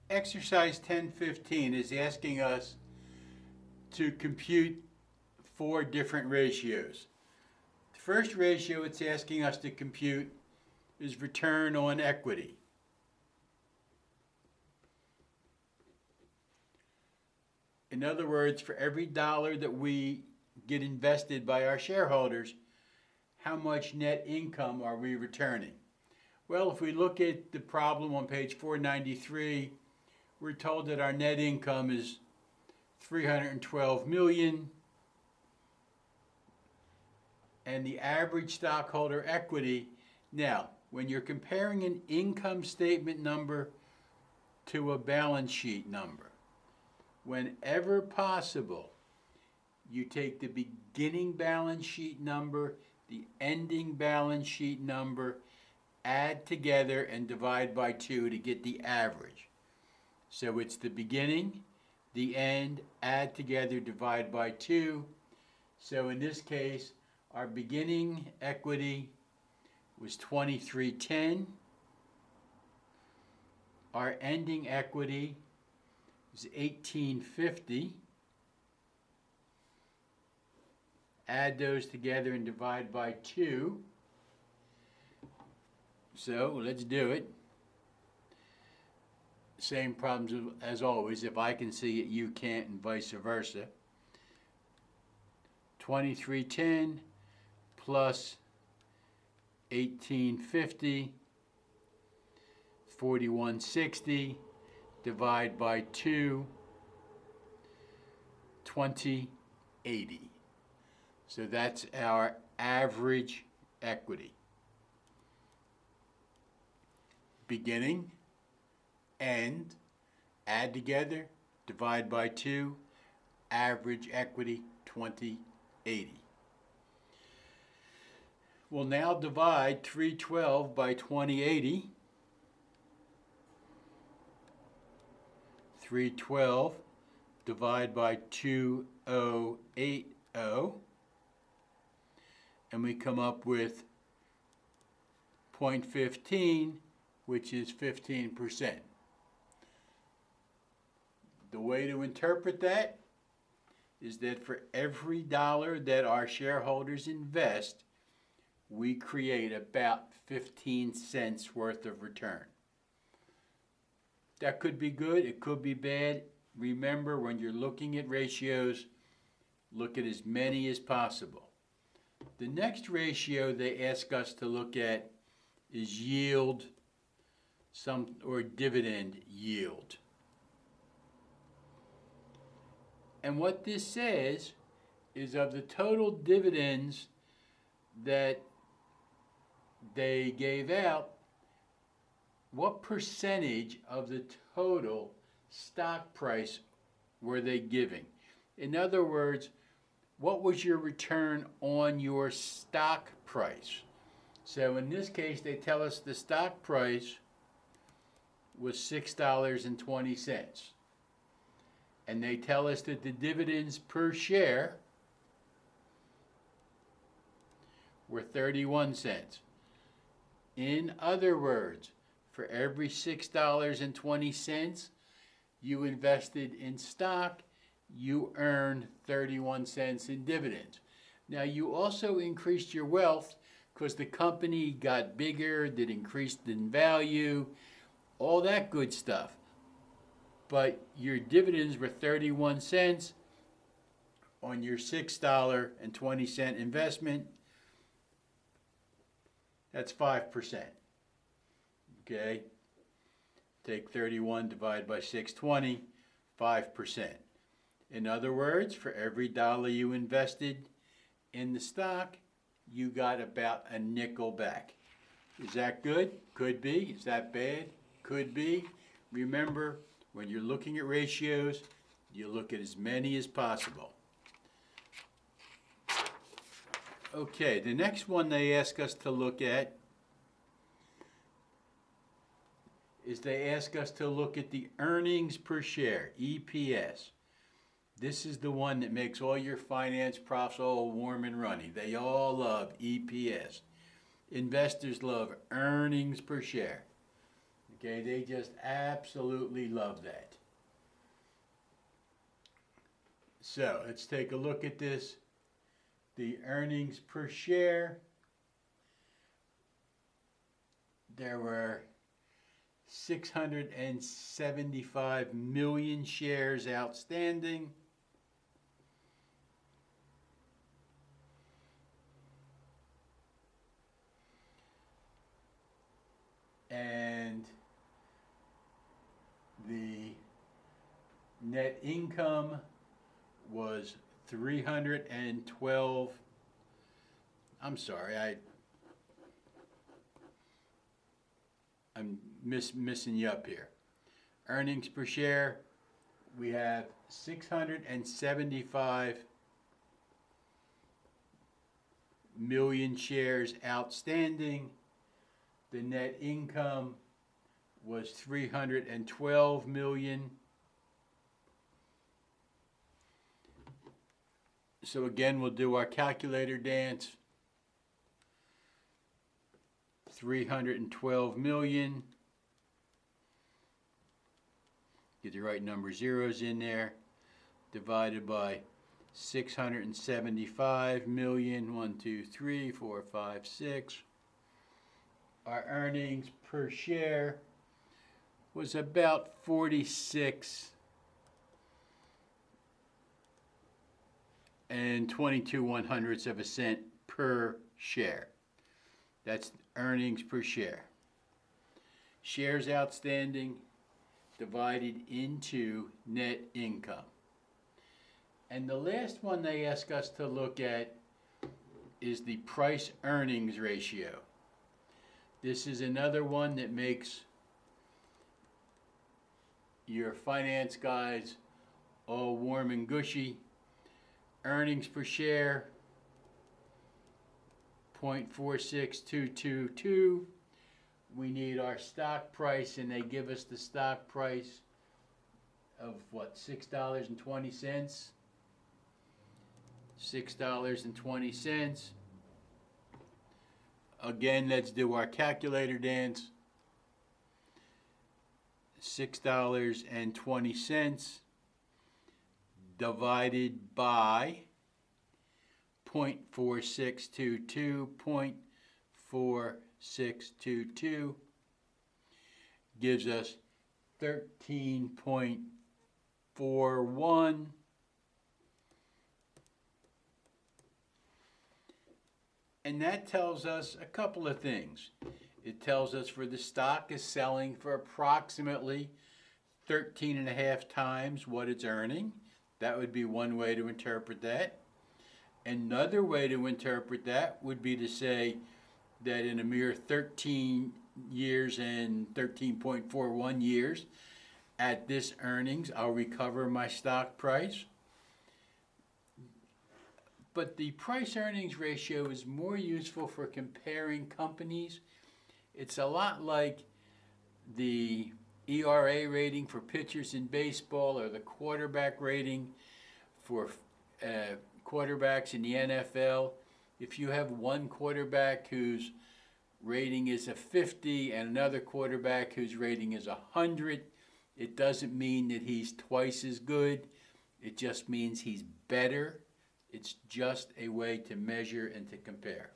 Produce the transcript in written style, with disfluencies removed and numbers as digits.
Exercise 1015 is asking us to compute four different ratios. The first ratio it's asking us to compute is return on equity. In other words, for every dollar that we get invested by our shareholders, how much net income are we returning? Well, if we look at the problem on page 493, we're told that our net income is $312 million, and the average stockholder equity. Now, when you're comparing an income statement number to a balance sheet number, whenever possible, you take the beginning balance sheet number, the ending balance sheet number, add together and divide by 2 to get the average. So it's the beginning, the end, add together, divide by 2. So in this case, our beginning equity was $23.10. Our ending equity is $18.50. Add those together and divide by 2. So let's do it. Same problems as always. If I can see it, you can't, and vice versa. 2310 plus 1850, 4160, divide by 2, 2080. So that's our average equity. Beginning, end, add together, divide by 2, average equity 2080. We'll now divide 312 by 2080. 312 divide by 2080, and we come up with 0.15, which is 15%. The way to interpret that is that for every dollar that our shareholders invest, we create about 15 cents worth of return. That could be good, it could be bad. Remember, when you're looking at ratios, look at as many as possible. The next ratio they ask us to look at is yield, or dividend yield. And what this says is of the total dividends that they gave out, what percentage of the total stock price were they giving? In other words, what was your return on your stock price? So in this case, they tell us the stock price was $6.20. And they tell us that the dividends per share were 31 cents. In other words, for every $6.20 you invested in stock, you earned 31 cents in dividends. Now, you also increased your wealth because the company got bigger, that increased in value, all that good stuff. But your dividends were 31 cents on your $6.20 investment. That's 5%. Okay? Take 31, divide by 620, 5%. In other words, for every dollar you invested in the stock, you got about a nickel back. Is that good? Could be. Is that bad? Could be. Remember, when you're looking at ratios, you look at as many as possible. Okay, the next one they ask us to look at is they ask us to look at the earnings per share, EPS. This is the one that makes all your finance profs all warm and runny. They all love EPS. Investors love earnings per share. Okay, they just absolutely love that. So let's take a look at this. The earnings per share, there were 675 million shares outstanding. And the net income was 312. I'm sorry, I'm missing you up here. Earnings per share, we have 675 million shares outstanding. The net income was 312 million. So again, we'll do our calculator dance. 312 million. Get the right number of zeros in there. Divided by 675 million. 1, 2, 3, 4, 5, 6. Our earnings per share was about 46 and 22/100ths of a cent per share. That's earnings per share. Shares outstanding divided into net income. And the last one they ask us to look at is the price earnings ratio. This is another one that makes your finance guys all warm and gushy. Earnings per share, 0.46222. We need our stock price, and they give us the stock price of what, $6.20? $6.20. Again, let's do our calculator dance. $6.20 divided by 0.4622, 0.4622 gives us 13.41. And that tells us a couple of things. It tells us for the stock is selling for approximately 13.5 times what it's earning. That would be one way to interpret that. Another way to interpret that would be to say that in a mere 13 years and 13.41 years, at this earnings, I'll recover my stock price. But the price earnings ratio is more useful for comparing companies. It's a lot like the ERA rating for pitchers in baseball or the quarterback rating for quarterbacks in the NFL. If you have one quarterback whose rating is a 50 and another quarterback whose rating is 100, it doesn't mean that he's twice as good. It just means he's better. It's just a way to measure and to compare.